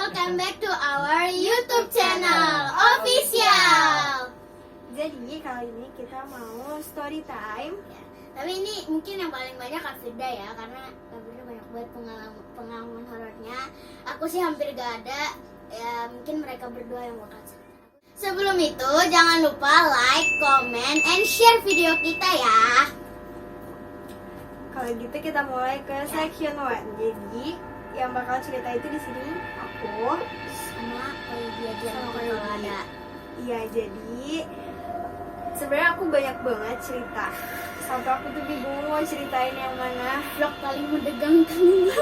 welcome back to our YouTube channel official. Jadi kali ini kita mau story time. Ya, tapi ini mungkin yang paling banyak Kak Firda ya, karena Kak Firda banyak banget pengalaman horornya. Aku sih hampir gak ada. Ya mungkin mereka berdua yang bakal cerita. Sebelum itu jangan lupa like, comment, and share video kita ya. Kalau gitu kita mulai ke section 1. Jadi yang bakal cerita itu di sini aku Sama dia sama kalau Yogi. ada. Iya, jadi sebenarnya aku banyak banget cerita. Sampai aku tuh bingung mau ceritain yang mana. Vlog paling menegangkan ini.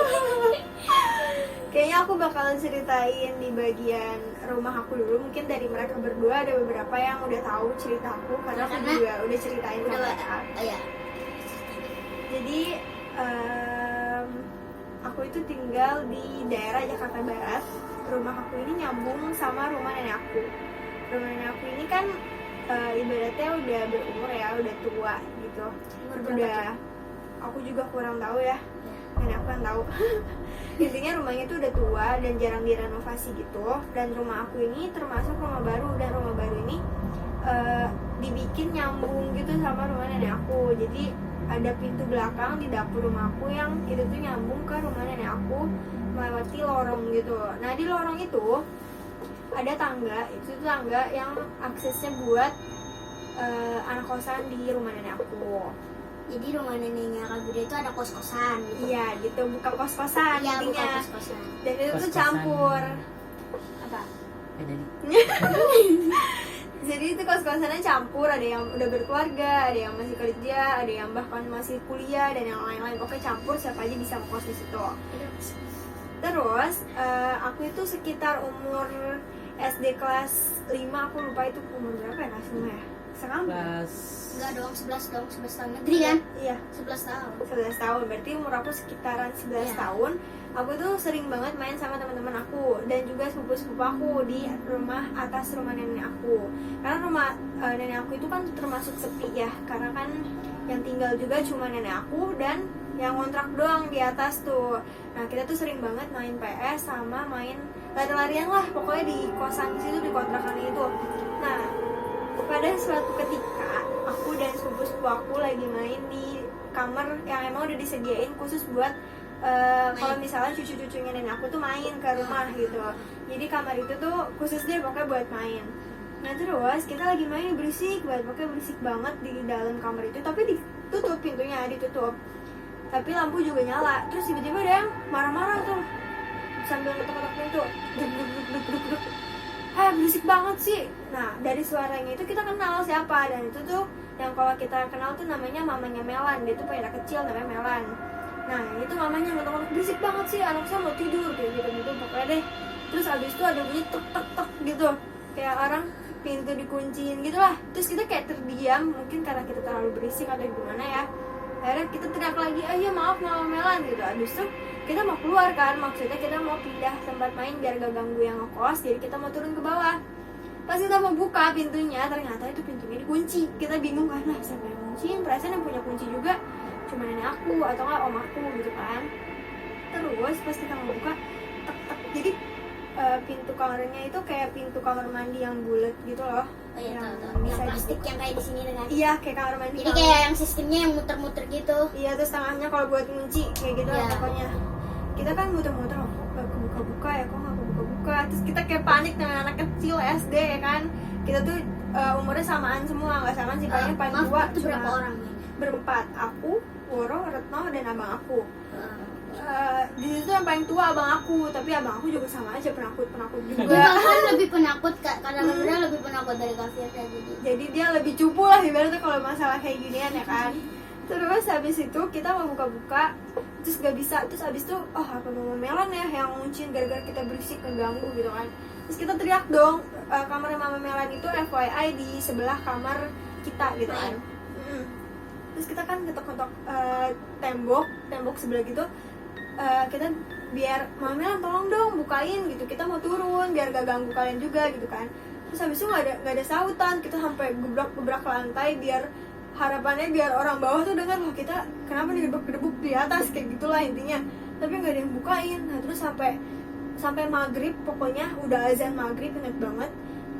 Kayaknya aku bakalan ceritain di bagian rumah aku dulu. Mungkin dari mereka berdua ada beberapa yang udah tahu ceritaku karena aku Karena juga udah ceritain ke Udah, mereka. ya. Jadi aku itu tinggal di daerah Jakarta Barat. Rumah aku ini nyambung sama rumah nenek aku. Rumah nenek aku ini kan ibaratnya udah berumur ya, udah tua gitu. Umur berapa, Udah, aku juga kurang tahu ya. Nenek aku yang tahu. Intinya rumahnya itu udah tua dan jarang direnovasi gitu. Dan rumah aku ini termasuk rumah baru, dan rumah baru ini dibikin nyambung gitu sama rumah nenek aku. Jadi ada pintu belakang di dapur rumahku yang itu tuh nyambung ke rumah nenek aku melewati lorong gitu. Nah di lorong itu ada tangga, itu tuh tangga yang aksesnya buat anak kosan di rumah nenek aku. Jadi rumah neneknya Kak Firda itu ada kos-kosan gitu. Iya gitu, bukan kos-kosan Iya, bukan intinya. kos-kosan. Dan itu tuh Kos-kosan. campur. Apa? Jadi itu kos-kosannya campur, ada yang udah berkeluarga, ada yang masih kerja, ada yang bahkan masih kuliah, dan yang lain-lain. Pokoknya campur, siapa aja bisa ngekos di situ. Terus aku itu sekitar umur SD kelas 5, aku lupa itu umur berapa ya, kelas 5 ya? Sekarang? Kelas Enggak dong, 11 dong, 11 tahun negeri kan? Iya, 11 tahun. 11 tahun, berarti umur aku sekitaran 11 Iya. tahun. Aku tuh sering banget main sama teman-teman aku dan juga sepupu-sepupu aku di rumah atas rumah nenek aku. Karena rumah nenek aku itu kan termasuk sepi ya, karena kan yang tinggal juga cuma nenek aku dan yang kontrak doang di atas tuh. Nah kita tuh sering banget main PS sama main lari-larian lah, pokoknya di kosan situ, di kontrakan itu. Nah pada suatu ketika aku dan sepupu-sepupu aku lagi main di kamar yang emang udah disediain khusus buat kalau misalnya cucu-cucunya nenek aku tuh main ke rumah gitu. Jadi kamar itu tuh khusus deh pokoknya buat main. Nah terus kita lagi main berisik banget, pokoknya berisik banget di dalam kamar itu, tapi ditutup pintunya, ditutup. Tapi lampu juga nyala. Terus tiba-tiba ada yang marah-marah tuh sambil ngetok-ngetok pintu. Duk duk duk duk duk duk. Berisik banget sih. Nah dari suaranya itu kita kenal siapa, dan itu tuh yang kalau kita kenal tuh namanya mamanya Melan. Dia tuh punya anak kecil namanya Melan. Nah itu mamanya ngetok-ngetok, berisik banget sih, anak saya mau tidur kayak gitu pokoknya deh. Terus abis itu ada bunyi tek tek tek gitu, kayak orang pintu dikunciin gitu lah. Terus kita kayak terdiam, mungkin karena kita terlalu berisik atau gimana ya. Akhirnya kita teriak lagi, iya maaf Mama Melan gitu. Abis itu kita mau keluar kan, maksudnya kita mau pindah tempat main biar gak ganggu yang ngekos. Jadi kita mau turun ke bawah. Pas kita mau buka pintunya, ternyata itu pintunya dikunci. Kita bingung kan, lah siapa yang kunciin? Perasaan yang punya kunci juga cuma nenek aku atau nggak om aku gitu kan. Terus pas kita mau buka, tek tek. Jadi pintu kamarnya itu kayak pintu kamar mandi yang bulat gitu loh. Oh iya, Yang tahu. Yang bisa plastik dibuka. yang kayak di sini dengan. Iya, kayak kamar mandi. Jadi kayak yang sistemnya yang muter-muter gitu. Iya, terus tangannya kalau buat ngunci kayak gitu lah Iya. pokoknya. Kita kan muter-muter, oh, gak kebuka-buka ya, kok gak kebuka-buka. Terus kita kayak panik dengan anak kecil SD ya kan. Kita tuh umurnya samaan semua, gak samaan sih, kayaknya paling Maaf, tua itu berapa cuma orang ya? berempat. Aku, Woro, Retno, dan abang aku. Di situ yang paling tua abang aku, tapi abang aku juga sama aja penakut Gue juga. kan lebih penakut karena Kak Firda lebih penakut dari Kak Firda jadi. Jadi dia lebih cupu lah ibaratnya kalau masalah kayak ginian ya kan. Terus habis itu kita mau buka-buka, terus gak bisa. Terus habis itu, oh apa Mama Melan ya yang ngunciin gara-gara kita berisik ngeganggu gitu kan. Terus kita teriak dong, kamarnya Mama Melan itu FYI di sebelah kamar kita gitu kan. Terus kita kan ketok-ketok tembok sebelah gitu. Kita biar Mama Melan tolong dong bukain gitu, kita mau turun biar gak ganggu kalian juga gitu kan. Terus habis itu nggak ada sautan, kita sampai gebrak lantai biar harapannya biar orang bawah tuh dengar, loh kita kenapa nih gedebuk di atas kayak gitulah intinya. Tapi nggak ada yang bukain. Nah terus sampai sampai maghrib, pokoknya udah azan maghrib, inget banget.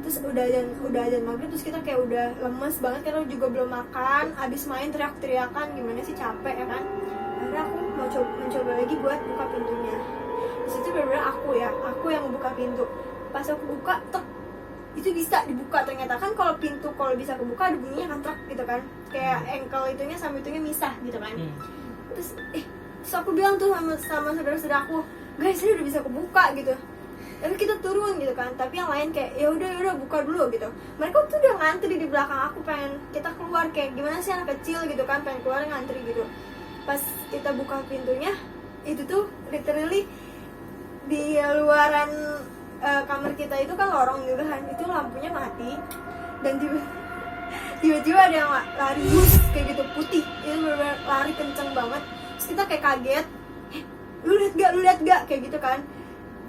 Terus udah azan maghrib, terus kita kayak udah lemes banget karena juga belum makan, abis main teriak-teriakan, gimana sih, capek ya kan. Akhirnya aku mau mencoba lagi buat buka pintunya. Di situ bener-bener aku yang buka pintu. Pas aku buka, tek, itu bisa dibuka ternyata. Kan kalau pintu kalau bisa kebuka ada bunyinya kan, truk gitu kan, kayak ankle itunya sama itunya misah gitu kan. Terus aku bilang tuh sama saudara-saudara aku, guys ini udah bisa kebuka gitu, tapi kita turun gitu kan. Tapi yang lain kayak ya udah buka dulu gitu. Mereka tuh udah ngantri di belakang aku, pengen kita keluar, kayak gimana sih anak kecil gitu kan, pengen keluar ngantri gitu. Pas kita buka pintunya, itu tuh literally di luaran kamar kita itu kan lorong gitu kan, itu lampunya mati dan tiba-tiba ada yang lari bus kayak gitu putih, itu bener-bener lari kenceng banget. Terus kita kayak kaget, lu lihat gak kayak gitu kan.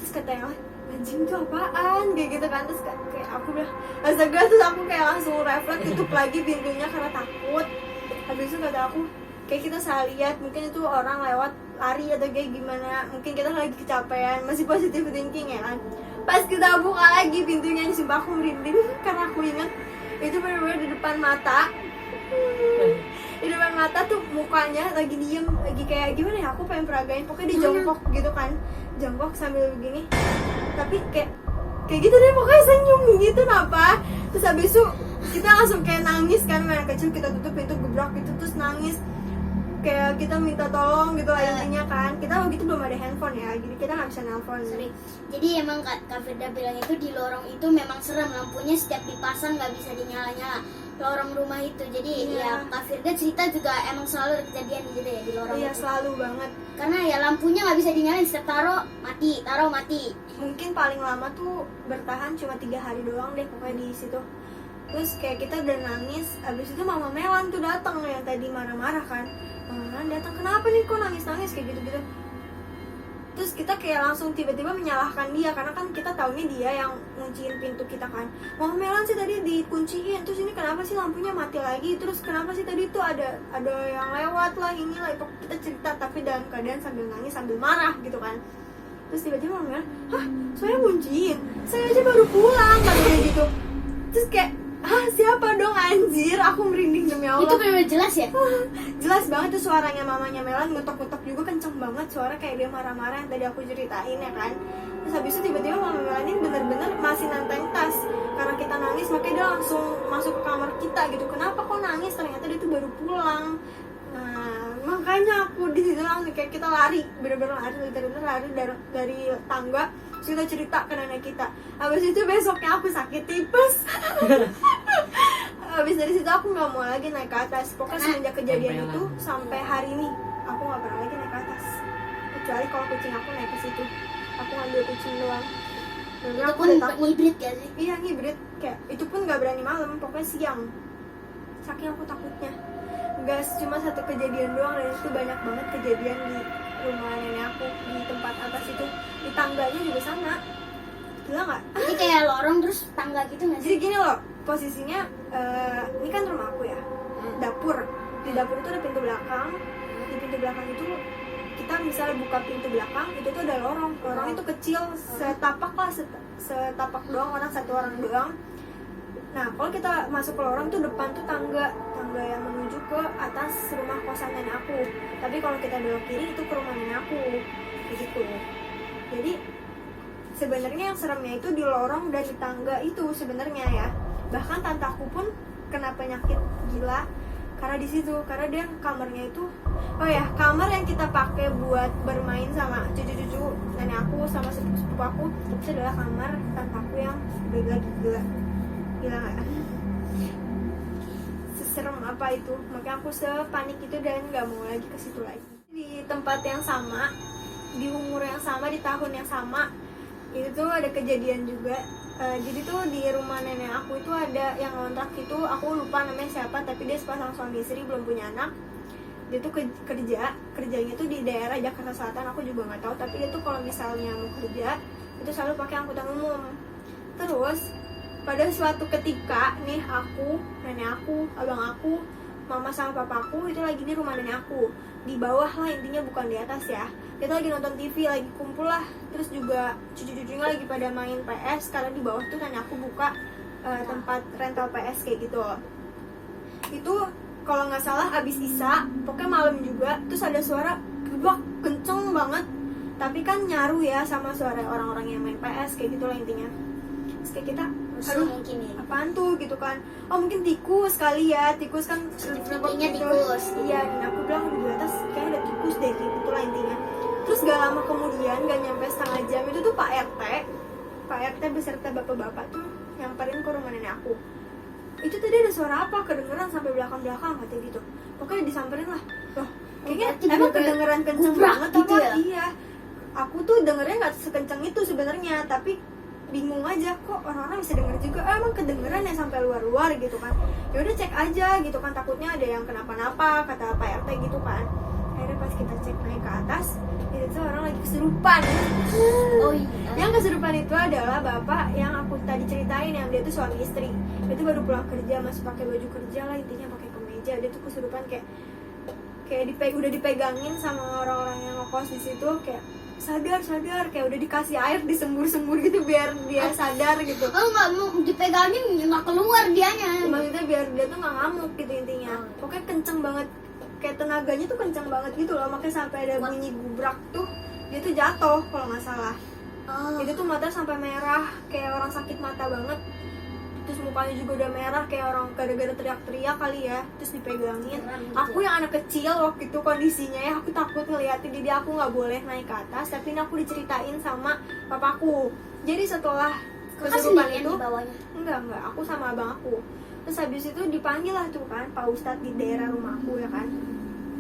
Terus kata yang lain, anjing itu apaan kayak gitu kan. Terus kayak aku bilang astaga, terus aku kayak langsung refleks tutup lagi pintunya karena takut. Habis itu kata aku, kayak kita salah lihat, mungkin itu orang lewat lari atau kayak gimana, mungkin kita lagi kecapean, masih positive thinking ya kan. Pas kita buka lagi pintunya, sumpah aku merinding karena aku ingat itu benar-benar di depan mata. Di depan mata tuh mukanya lagi diem, lagi kayak gimana ya, aku pengen peragain, pokoknya dia jongkok gitu kan, jongkok sambil begini, tapi kayak gitu deh, pokoknya senyum gitu kenapa. Terus habis itu kita langsung kayak nangis kan, anak kecil, kita tutup pintu gebrak gitu, terus nangis kayak kita minta tolong gitu lah intinya kan. Kita waktu itu belum ada handphone ya, jadi kita nggak bisa nelpon. Jadi emang Kak Firda bilang itu di lorong itu memang serem, lampunya setiap dipasang nggak bisa dinyala-nyala lorong rumah itu. Jadi ya Kak Firda cerita juga emang selalu ada kejadian gitu ya di lorong itu. Selalu banget, karena ya lampunya nggak bisa dinyalain, setiap taruh mati. Mungkin paling lama tuh bertahan cuma 3 hari doang deh pokoknya di situ. Terus kayak kita udah nangis, abis itu Mama Melan tuh datang, yang tadi marah-marah kan. Mama Melan datang, kenapa nih kok nangis-nangis kayak gitu-gitu. Terus kita kayak langsung tiba-tiba menyalahkan dia, karena kan kita taunya dia yang ngunciin pintu kita kan. Mama Melan sih tadi dikunciin, terus ini kenapa sih lampunya mati lagi, terus kenapa sih tadi tuh ada yang lewat lah, inilah. Kita cerita tapi dalam keadaan sambil nangis sambil marah gitu kan. Terus tiba-tiba Mama Melan, hah saya ngunciin, saya aja baru pulang katanya gitu. Terus kayak, siapa dong anjir, aku merinding demi Allah. Itu benar-benar jelas ya? Jelas banget tuh suaranya mamanya Melan, ngetok-ngetok juga kenceng banget, suara kayak dia marah-marah yang tadi aku ceritain ya kan. Terus habis itu tiba-tiba Mama Melan ini bener-bener masih nanteng tas, karena kita nangis makanya dia langsung masuk ke kamar kita gitu. Kenapa kok nangis, ternyata dia tuh baru pulang. Nah makanya aku di situ langsung kayak kita lari, bener-bener lari dari tangga. Terus kita cerita ke nenek kita. Habis itu besoknya aku sakit tipes. Habis dari situ aku nggak mau lagi naik ke atas. Pokoknya semenjak kejadian itu sampai hari ini aku nggak pernah lagi naik ke atas. Kecuali kalau kucing aku naik ke situ, aku ngambil kucing doang. Itu pun hibrid ya sih? Iya hibrid, kayak itu pun nggak berani malam, pokoknya siang. Saking aku takutnya. Gak cuma satu kejadian doang, dan itu banyak banget kejadian di rumah nenek aku, di tempat atas itu, di tangganya juga sama. Gila nggak? Jadi kayak lorong terus tangga gitu nggak sih? Jadi gini loh, posisinya ini kan rumah aku ya, dapur. Di dapur itu ada pintu belakang. Di pintu belakang itu kita misalnya buka pintu belakang, itu tuh ada lorong. Lorong itu kecil, setapak lah, setapak doang, satu orang doang. Nah kalau kita masuk ke lorong tuh depan tuh tangga yang menuju ke atas rumah kosan nenek aku. Tapi kalau kita belok kiri itu ke rumah nenek aku, begitu. Jadi sebenarnya yang seremnya itu di lorong dan di tangga itu sebenarnya ya. Bahkan tante aku pun kena penyakit gila karena di situ, karena dia kamarnya itu, kamar yang kita pakai buat bermain sama cucu-cucu nenek aku sama sepupu aku itu adalah kamar tante aku yang gila nggak? Seserem apa itu, makanya aku sepanik itu dan nggak mau lagi ke situ lagi. Di tempat yang sama, di umur yang sama, di tahun yang sama, itu tuh ada kejadian juga. Jadi tuh di rumah nenek aku itu ada yang ngontrak itu, aku lupa namanya siapa, tapi dia sepasang suami istri belum punya anak. Dia tuh kerjanya tuh di daerah Jakarta Selatan, aku juga nggak tahu, tapi dia tuh kalau misalnya mau kerja itu selalu pakai angkutan umum. Terus pada suatu ketika nih aku, nenek aku, abang aku mama sama papaku itu lagi di rumah nenek aku, di bawah lah intinya, bukan di atas ya. Kita lagi nonton TV, lagi kumpul lah. Terus juga cucu-cucunya lagi pada main PS, karena di bawah tuh nenek aku buka tempat rental PS kayak gitu. Itu kalau nggak salah abis Isya, pokoknya malam juga. Terus ada suara gebak kenceng banget, tapi kan nyaru ya sama suara orang-orang yang main PS kayak gitulah intinya. Terus kayak kita, aduh mungkin ya. apaan tuh gitu kan, oh mungkin tikus kali ya, tikus kan Intinya tikus. iya. Dan aku bilang di atas kayak ada tikus deh kayak gitulah intinya. Terus gak lama kemudian, gak nyampe setengah jam, itu tuh Pak RT beserta bapak-bapak tuh nyamperin ke rumah nenek aku. Itu tadi ada suara apa, kedengeran sampai belakang-belakang katanya gitu. Pokoknya disamperin lah, loh kayaknya berarti emang bener-bener kedengeran kenceng gubrak banget gitu apa? ya? Iya, aku tuh dengernya nggak sekenceng itu sebenarnya, tapi bingung aja kok orang-orang bisa denger juga. Emang kedengeran ya sampai luar-luar gitu kan. Ya udah cek aja gitu kan, takutnya ada yang kenapa-napa kata Pak RT gitu kan. Akhirnya pas kita cek naik ke atas, itu tuh orang lagi kesurupan. Oh iya. Yang kesurupan itu adalah bapak yang aku tadi ceritain, yang dia tuh suami istri. Dia tuh baru pulang kerja, masih pakai baju kerja lah intinya, pakai kemeja. Dia tuh kesurupan kayak udah dipegangin sama orang-orang yang ngekos di situ, kayak sadar, kayak udah dikasih air, disembur-sembur gitu biar dia sadar gitu. Oh, nggak mau dipegangin, nggak keluar dianya. Maksudnya biar dia tuh nggak ngamuk gitu intinya. Pokoknya kenceng banget, kayak tenaganya tuh kenceng banget gitu loh, makanya sampai ada bunyi gubrak tuh dia tuh jatuh kalau nggak salah. Oh. Itu tuh mata sampai merah kayak orang sakit mata banget. Terus mukanya juga udah merah kayak orang gara-gara teriak-teriak kali ya. Terus dipegangin. Aku yang anak kecil waktu itu kondisinya ya, aku takut ngeliatin, jadi aku nggak boleh naik ke atas. Tapi ini aku diceritain sama papaku. Jadi setelah kesurupan sendirian itu, di bawahnya? enggak, aku sama abang aku. Terus habis itu dipanggil lah tuh kan Pak Ustadz di daerah rumahku ya kan.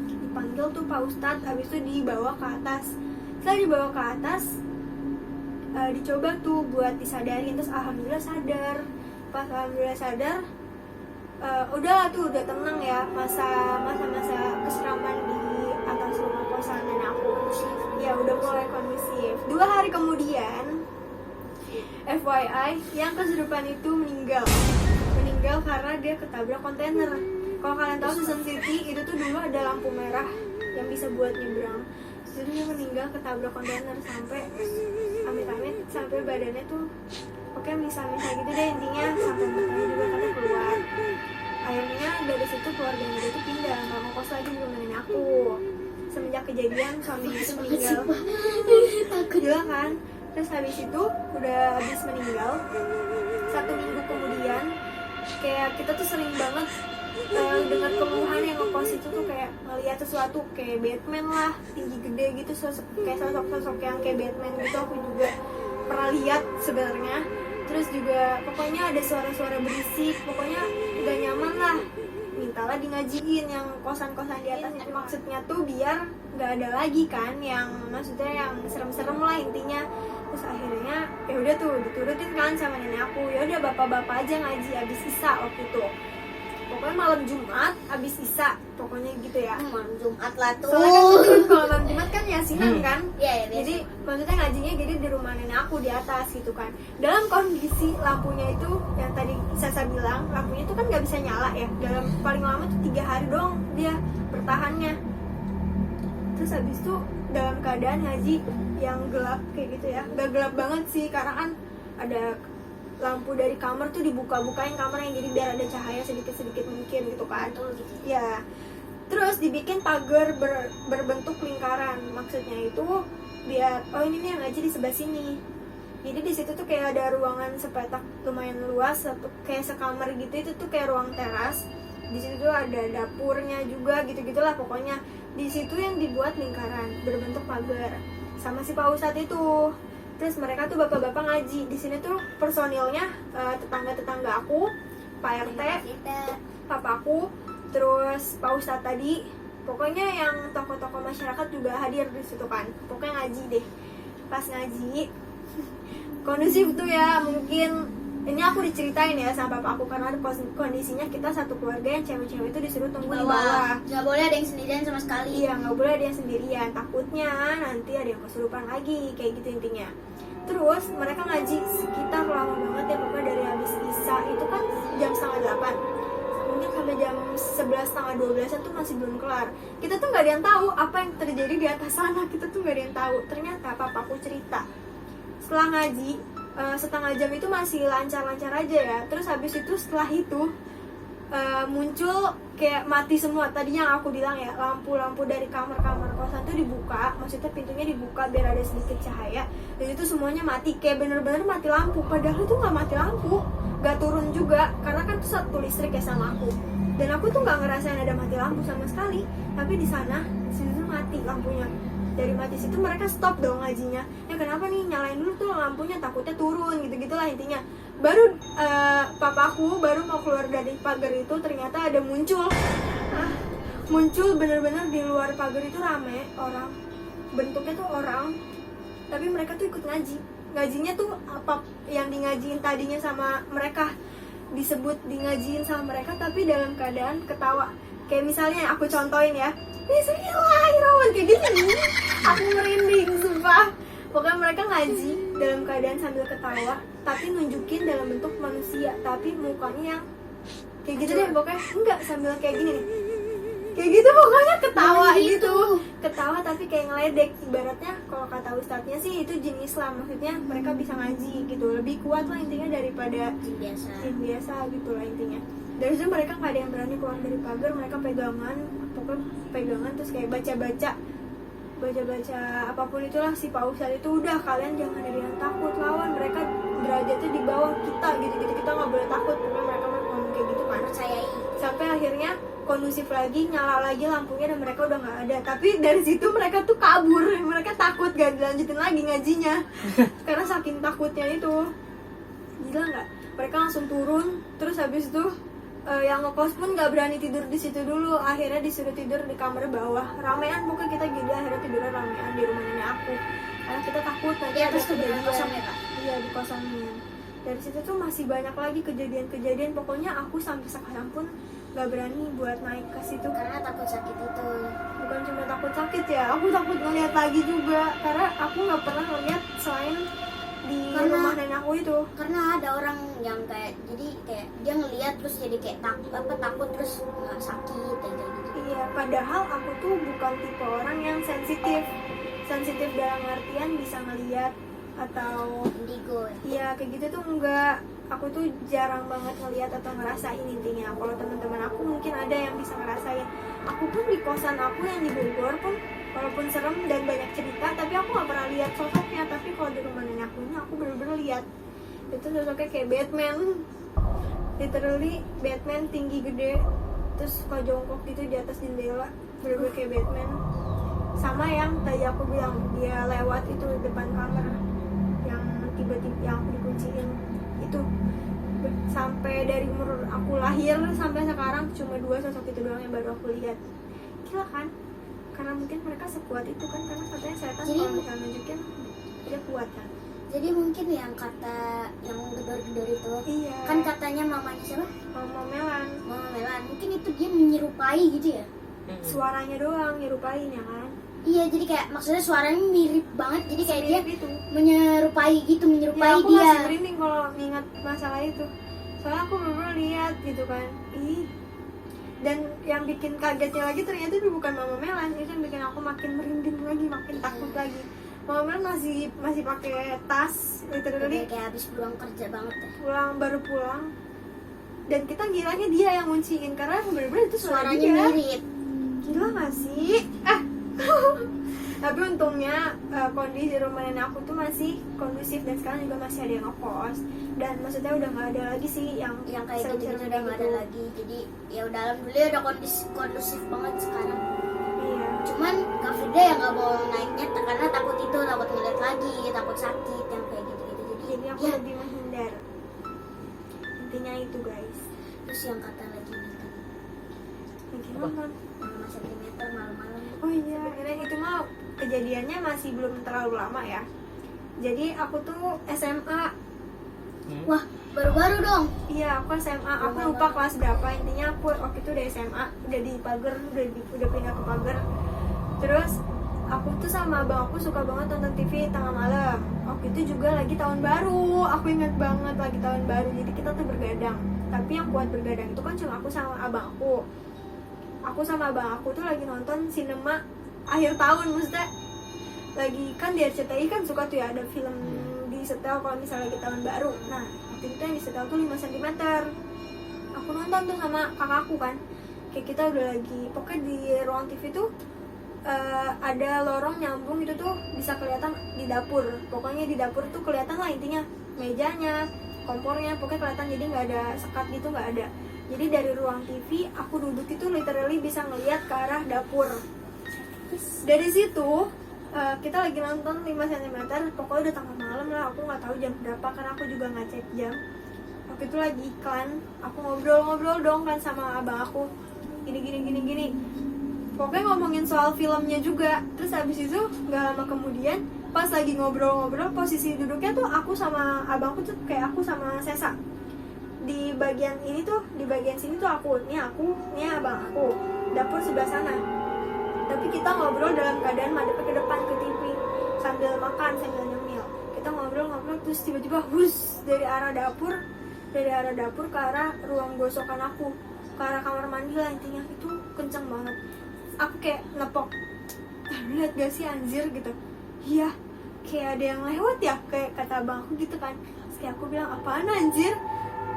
Dipanggil tuh Pak Ustadz, habis itu dibawa ke atas. Setelah dibawa ke atas, dicoba tuh buat disadarin. Terus alhamdulillah sadar. Pas alhamdulillah sadar, udahlah tuh udah tenang ya, masa keseraman di atas rumah kosan nenek aku ya udah mulai kondusif. 2 hari kemudian, FYI, yang kesurupan itu meninggal karena dia ketabrak kontainer. Kalau kalian tahu Susan City itu tuh dulu ada lampu merah yang bisa buat nyebrang. Jadi dia meninggal ketabrak kontainer sampai amit-amit sampai badannya tuh pokoknya misal-misal gitu deh intinya, sampai matanya juga katanya keluar. Akhirnya dari situ keluarganya dia tuh pindah, nggak ngekos lagi di rumah nenek aku. Semenjak kejadian suami itu meninggal. Gila kan? Terus habis itu udah habis meninggal, 1 minggu kemudian kayak kita tuh sering banget dengar keluhan yang ngekos itu tuh kayak ngeliat sesuatu kayak Batman lah, tinggi gede gitu, kayak sosok-sosok yang kayak Batman gitu. Aku juga pernah lihat sebenarnya. Terus juga pokoknya ada suara-suara berisik, pokoknya gak nyaman lah. Mintalah di ngajiin yang kosan-kosan di atas itu, maksudnya tuh biar gak ada lagi kan yang maksudnya yang serem-serem lah intinya. Terus akhirnya ya udah tuh diturutin kan sama nenek aku. Ya udah bapak-bapak aja ngaji abis Isya waktu itu. Pokoknya malam Jumat abis Isya, pokoknya gitu ya. Malam Jumat lah tuh. Soalnya kan kalau malam Jumat kan yasinan kan. Iya, ya, Jadi maksudnya ngajinya jadi di rumah nenek aku di atas gitu kan. Dalam kondisi lampunya itu yang tadi Sasa bilang, lampunya itu kan nggak bisa nyala ya. Dalam paling lama tuh 3 hari doang dia bertahannya. Terus habis itu dalam keadaan ngaji yang gelap kayak gitu ya. Gak gelap banget sih karena kan ada lampu dari kamar tuh dibuka-bukain kamarnya, jadi biar ada cahaya sedikit-sedikit mungkin gitu kan. Ya. Terus dibikin pagar berbentuk lingkaran. Maksudnya itu biar ini nih yang ngaji di sebelah sini. Jadi di situ tuh kayak ada ruangan sepetak lumayan luas, kayak sekamar gitu. Itu tuh kayak ruang teras. Di situ tuh ada dapurnya juga gitu-gitulah pokoknya. Di situ yang dibuat lingkaran berbentuk pagar sama si Pak Ustadz itu. Terus mereka tuh bapak-bapak ngaji. Di sini tuh personilnya tetangga-tetangga aku, Pak RT, papaku, terus Pak Ustadz tadi. Pokoknya yang tokoh-tokoh masyarakat juga hadir di situ kan. Pokoknya ngaji deh. Pas ngaji kondusif tuh ya, mungkin ini aku diceritain ya sama papaku karena ada kondisinya kita satu keluarga yang cewek-cewek itu disuruh tunggu di bawah. Nggak boleh ada yang sendirian sama sekali. Iya, nggak boleh ada yang sendirian. Takutnya nanti ada yang kesurupan lagi, kayak gitu intinya. Terus mereka ngaji sekitar lama banget ya, pokoknya dari habis Isya itu kan jam 7:30. mungkin sampai jam 11 setengah 12 tuh masih belum kelar. Kita tuh nggak ada yang tahu apa yang terjadi di atas sana, kita tuh nggak ada yang tahu. Ternyata papaku cerita setelah ngaji setengah jam itu masih lancar-lancar aja ya. Terus habis itu setelah itu muncul kayak mati semua. Tadi yang aku bilang ya, lampu-lampu dari kamar-kamar kosan tuh dibuka, maksudnya pintunya dibuka biar ada sedikit cahaya, dan itu semuanya mati, kayak bener-bener mati lampu. Padahal itu nggak mati lampu, nggak turun juga, karena kan tuh satu listrik ya sama aku. Dan aku tuh nggak ngerasain ada mati lampu sama sekali. Tapi di sana, di situ tuh mati lampunya. Dari mati situ mereka stop dong ngajinya. Ya kenapa nih, nyalain dulu tuh lampunya, takutnya turun gitu-gitulah intinya. Baru papaku baru mau keluar dari pagar itu, ternyata ada muncul bener-bener di luar pagar itu rame orang, bentuknya tuh orang, tapi mereka tuh ikut ngaji. Ngajinya tuh apa yang di ngajiin tadinya sama mereka, disebut di ngajiin sama mereka, tapi dalam keadaan ketawa. Kayak misalnya aku contohin ya, Bismillahirrahmanirrahim, kayak gitu nih. Aku merinding sumpah. Pokoknya mereka ngaji dalam keadaan sambil ketawa, tapi nunjukin dalam bentuk manusia, tapi mukanya yang kayak gitu deh. Pokoknya enggak, sambil kayak gini nih, kayak gitu pokoknya ketawa gitu. Ketawa tapi kayak ngeledek. Ibaratnya kalau kata ustadznya sih itu jin Islam, maksudnya mereka bisa ngaji gitu, lebih kuat lah intinya daripada jin biasa gitu lah intinya. Dari situ mereka nggak ada yang berani keluar dari pagar, mereka pegangan, pokoknya pegangan terus kayak baca apapun itulah. Si Pak Ustadz itu, udah kalian jangan ada yang takut, lawan mereka derajatnya di bawah kita gitu-gitu, kita nggak boleh takut. Pokoknya mereka ngomong kayak gitu kan, percayai. Sampai akhirnya kondusif lagi, nyala lagi lampunya dan mereka udah nggak ada. Tapi dari situ mereka tuh kabur, mereka takut gak dilanjutin lagi ngajinya karena saking takutnya itu. Gila nggak? Mereka langsung turun, terus habis itu yang ngekos pun nggak berani tidur di situ dulu, akhirnya disuruh tidur di kamar bawah. Ramean pokoknya kita gila, akhirnya tidurnya ramean di rumah nenek aku karena kita takut nanti ada kejadian. Kosong ya Kak? Iya, di kosannya. Dari situ tuh masih banyak lagi kejadian-kejadian. Pokoknya aku sampai sekarang pun nggak berani buat naik ke situ Karena takut sakit itu. bukan cuma takut sakit ya, aku takut ngeliat lagi juga, karena aku nggak pernah ngeliat selain di rumah nenek aku itu. Karena ada orang yang kayak, jadi kayak dia ngeliat terus jadi kayak takut terus nggak sakit kayak gitu. Iya, padahal aku tuh bukan tipe orang yang sensitif dalam artian bisa ngeliat atau Indigo ya. iya kayak gitu tuh enggak. Aku tuh jarang banget ngeliat atau ngerasain intinya. Kalau teman-teman aku mungkin ada yang bisa ngerasain. Aku pun di kosan aku yang di Bogor pun, walaupun serem dan banyak cerita, tapi aku nggak pernah lihat sosoknya. Tapi kalau di rumah nenek aku ini, aku bener-bener lihat. Itu sosoknya kayak Batman, literally Batman, tinggi gede, terus suka jongkok gitu di atas jendela, bener-bener kayak Batman. Sama yang tadi aku bilang, dia lewat itu depan kamar, yang tiba-tiba yang aku dikunciin itu. Sampai dari umur aku lahir sampai sekarang cuma 2 sosok itu doang yang baru aku lihat. Gila kan? Karena mungkin mereka sekuat itu kan, karena katanya setan kalau misalnya nunjukin dia kuat kan. Jadi mungkin yang kata yang gedor-gedor itu, Iya. kan katanya mamanya siapa? Mama Melan. Mama Melan. Mungkin itu dia menyerupai gitu ya? Suaranya doang nyerupain ya kan? Iya, jadi kayak maksudnya suaranya mirip banget, jadi kayak dia Mirip itu. menyerupai gitu, menyerupai Ya, aku dia. masih merinding kalau ingat masalah itu. Soalnya aku bener-bener lihat gitu kan. Ih. Dan yang bikin kagetnya lagi ternyata itu bukan Mama Melan, itu yang bikin aku makin merinding lagi, makin takut lagi. Mama Melan masih pakai tas, literally Kayak habis pulang kerja banget ya. baru pulang. Dan kita ngiranya dia yang ngunciin karena bener-bener itu suaranya Suaranya dia. mirip. Gila gak sih? Tapi untungnya kondisi rumah nenek aku tuh masih kondusif dan sekarang juga masih ada yang ngekos. Dan maksudnya udah gak ada lagi sih yang Kayak gitu serem-serem udah nggak ada lagi. Jadi ya udah alhamdulillah udah kondusif banget sekarang. Iya. Cuman Kak Frida yang nggak mau naiknya karena takut itu, takut ngeliat lagi, takut sakit yang kayak gitu-gitu. Jadi aku ya. lebih menghindar. Intinya itu guys. Terus yang kata lagi nih kan, Lagi nonton. 5 cm malam-malam. Oh iya, itu mah kejadiannya masih belum terlalu lama ya. Jadi aku tuh SMA. Wah, baru-baru dong. Iya, aku SMA. Aku lupa kelas berapa. Intinya aku waktu itu udah SMA, udah di pagar, udah pindah ke pagar. Terus aku tuh sama abang aku suka banget nonton TV tengah malam. Waktu itu juga lagi tahun baru. Aku ingat banget lagi tahun baru. Jadi kita tuh bergadang. Tapi yang kuat bergadang itu kan cuma aku sama abang aku sama abang aku tuh lagi nonton sinema akhir tahun, maksudnya lagi kan di RCTI kan suka tuh ya ada film di setel kalau misalnya lagi tahun baru. Nah waktu itu yang di setel tuh 5 cm. Aku nonton tuh sama kakakku kan, kayak kita udah lagi pokoknya di ruang TV tuh ada lorong nyambung itu tuh bisa kelihatan di dapur. Pokoknya di dapur tuh kelihatan lah intinya mejanya, kompornya, pokoknya kelihatan, jadi nggak ada sekat gitu, nggak ada. Jadi dari ruang TV aku duduk itu literally bisa ngelihat ke arah dapur. Dari situ kita lagi nonton 5 cm, pokoknya udah tengah malam lah, aku nggak tahu jam berapa karena aku juga nggak cek jam. Waktu itu lagi iklan, aku ngobrol-ngobrol dong kan sama abang aku, gini. Pokoknya ngomongin soal filmnya juga. Terus habis itu nggak lama kemudian pas lagi ngobrol-ngobrol, posisi duduknya tuh aku sama abangku tuh kayak aku sama Sesa. Di bagian ini tuh, di bagian sini tuh aku, ini abang aku, dapur sebelah sana. Tapi kita ngobrol dalam keadaan madep ke depan ke TV sambil makan, sambil nyemil. Kita ngobrol terus tiba-tiba hus dari arah dapur ke arah ruang gosokan aku, ke arah kamar mandi lah intinya. Itu kenceng banget. Aku kayak nepok, lihat gak sih anjir gitu. Iya, kayak ada yang lewat ya, kayak kata abang aku gitu kan. Terus kayak aku bilang, apaan anjir?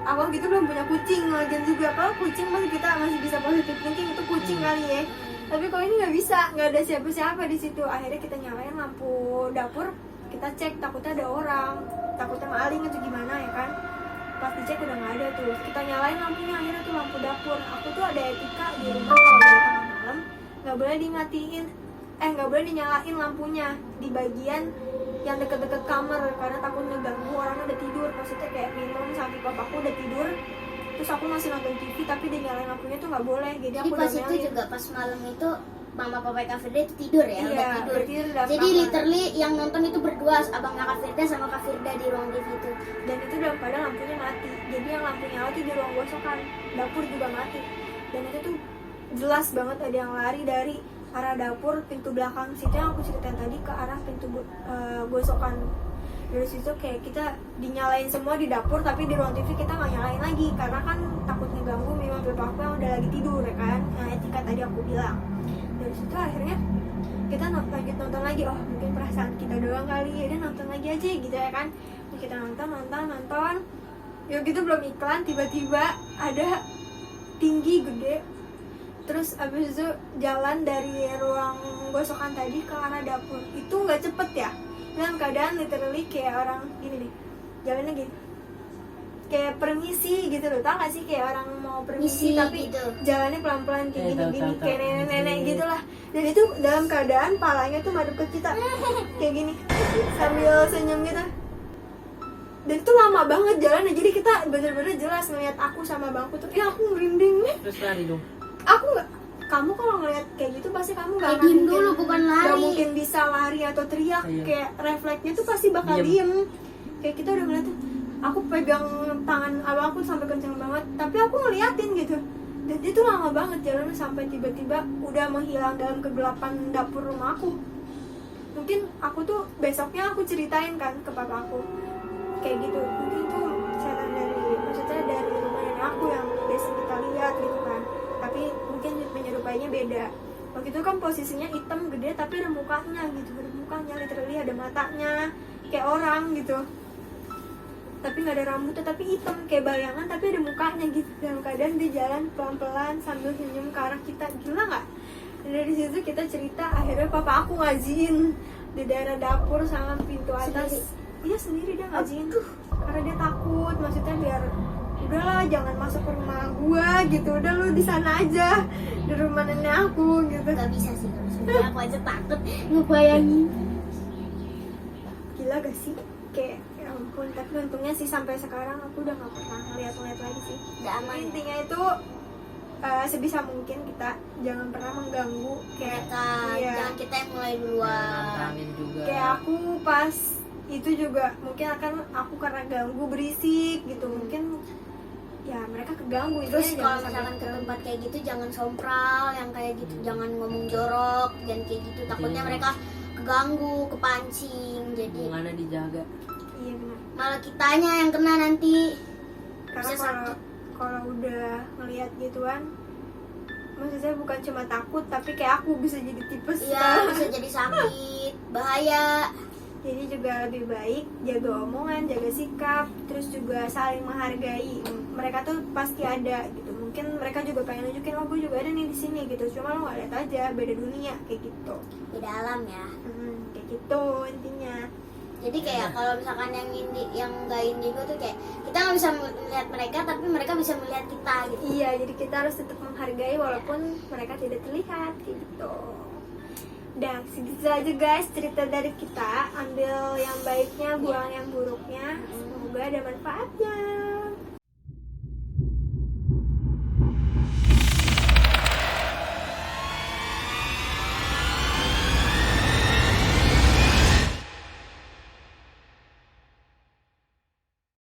Abang gitu belum punya kucing lagian juga. Kalau kucing kita masih bisa positive thinking, itu kucing kali ya. Tapi kalau ini nggak bisa, nggak ada siapa-siapa di situ. Akhirnya kita nyalain lampu dapur, kita cek, takutnya ada orang, takutnya maling atau gimana ya kan. Pas dicek udah nggak ada tuh, kita nyalain lampunya, akhirnya tuh lampu dapur. Aku tuh ada etika di rumah kalau dari tengah malam nggak boleh nggak boleh dinyalain lampunya di bagian yang deket-deket kamar karena takut ngeganggu orang udah tidur. Maksudnya kayak minum sampai papaku udah tidur, terus aku masih nonton TV tapi dinyalain lampunya tuh nggak boleh. Jadi aku pas udah itu juga pas malam itu mama papa Kak Firda itu tidur ya, iya, udah tidur. Jadi literally yang nonton itu berdua, abangnya Kak Firda sama Kak Firda di ruang TV itu. Dan itu dalam keadaan lampunya mati. Jadi yang lampunya nyala tuh di ruang gosokan, dapur juga mati. Dan itu tuh jelas banget ada yang lari dari arah dapur, pintu belakang situ yang aku ceritain tadi, ke arah pintu gosokan. Dari situ kayak kita dinyalain semua di dapur, tapi di ruang TV kita nggak nyalain lagi karena kan takut ngeganggu mama papaku yang udah lagi tidur ya kan. Nah etika tadi aku bilang. Dari situ akhirnya kita lanjut nonton lagi. Oh mungkin perasaan kita doang kali ya, dan nonton lagi aja gitu ya kan. Kita nonton ya gitu, belum iklan tiba-tiba ada tinggi gede. Terus abis itu jalan dari ruang gosokan tadi ke arah dapur. Itu nggak cepet ya, dalam keadaan literally kayak orang gini nih, jalannya gini, kayak permisi gitu loh. Tau gak sih kayak orang mau permisi tapi gitu. Jalannya pelan-pelan kayak gini-gini, kayak nenek-nenek gitu lah. Dan itu dalam keadaan palanya tuh madep ke kita kayak gini sambil senyum gitu. Dan itu lama banget jalannya, jadi kita bener-bener jelas ngeliat aku sama bangku tuh, ya aku merinding. Terus lari dong. Aku nggak, kamu kalau ngeliat kayak gitu pasti kamu nggak diem dulu, bukan lari. Nggak mungkin bisa lari atau teriak. Iya. Kayak refleksnya tuh pasti bakal diem. Kayak kita udah ngeliat, aku pegang tangan abangku sampai kenceng banget, tapi aku ngeliatin gitu. Dan itu lama banget jalannya sampai tiba-tiba udah menghilang dalam kegelapan dapur rumah aku. Mungkin aku tuh besoknya aku ceritain kan ke papaku kayak gitu, mungkin itu setan maksudnya dari rumah nenek aku yang biasa kita lihat gitu kan. Tapi mungkin menyerupainya beda. Waktu itu kan posisinya hitam gede tapi ada mukanya gitu, ada mukanya literally ada matanya kayak orang gitu. Tapi nggak ada rambutnya, tapi hitam kayak bayangan tapi ada mukanya gitu. Dalam keadaan dia jalan pelan-pelan sambil senyum ke arah kita, gila nggak? Dan dari situ kita cerita, akhirnya papa aku ngajiin di daerah dapur sama pintu atas. Iya sendiri dia ngajiin tuh karena dia takut, maksudnya biar udahlah jangan masuk ke rumah gua gitu, udah lu di sana aja di rumah nenek aku gitu. Gak bisa sih kalau sebenarnya aku aja takut ngebayangin. Gila gak sih, kayak ya ampun. Tapi untungnya sih sampai sekarang aku udah gak pernah ngeliat lagi sih. Udah aman. Intinya itu sebisa mungkin kita jangan pernah mengganggu kayak iya. Jangan kita yang mulai duluan. Nantangin juga. Kayak aku pas itu juga mungkin akan aku karena ganggu berisik gitu, mungkin ya mereka keganggu. Terus Intinya kalau jangan misalkan sampai ke tempat kayak gitu jangan sompral yang kayak gitu, jangan ngomong jorok, jangan kayak gitu, takutnya Iya. mereka keganggu, kepancing, jadi Hubungannya dijaga. iya benar. malah kitanya yang kena nanti. Karena Bisa kalau sakit. kalau udah ngelihat gituan. Maksud saya bukan cuma takut, tapi kayak aku bisa jadi tipes. Iya, bisa jadi sakit, bahaya. Jadi juga lebih baik jaga omongan, jaga sikap, terus juga saling menghargai. Mereka tuh pasti ada gitu. Mungkin mereka juga pengen nunjukin, oh gue juga ada nih di sini gitu. Cuma lo nggak lihat aja, beda dunia kayak gitu. Beda alam ya. Kayak gitu intinya. Jadi kayak kalau misalkan yang nggak indigo tuh kayak kita nggak bisa melihat mereka, tapi mereka bisa melihat kita gitu. Iya, jadi kita harus tetap menghargai walaupun mereka tidak terlihat kayak gitu. Dan segitu aja guys cerita dari kita. Ambil yang baiknya, buang yang buruknya. Semoga ada manfaatnya.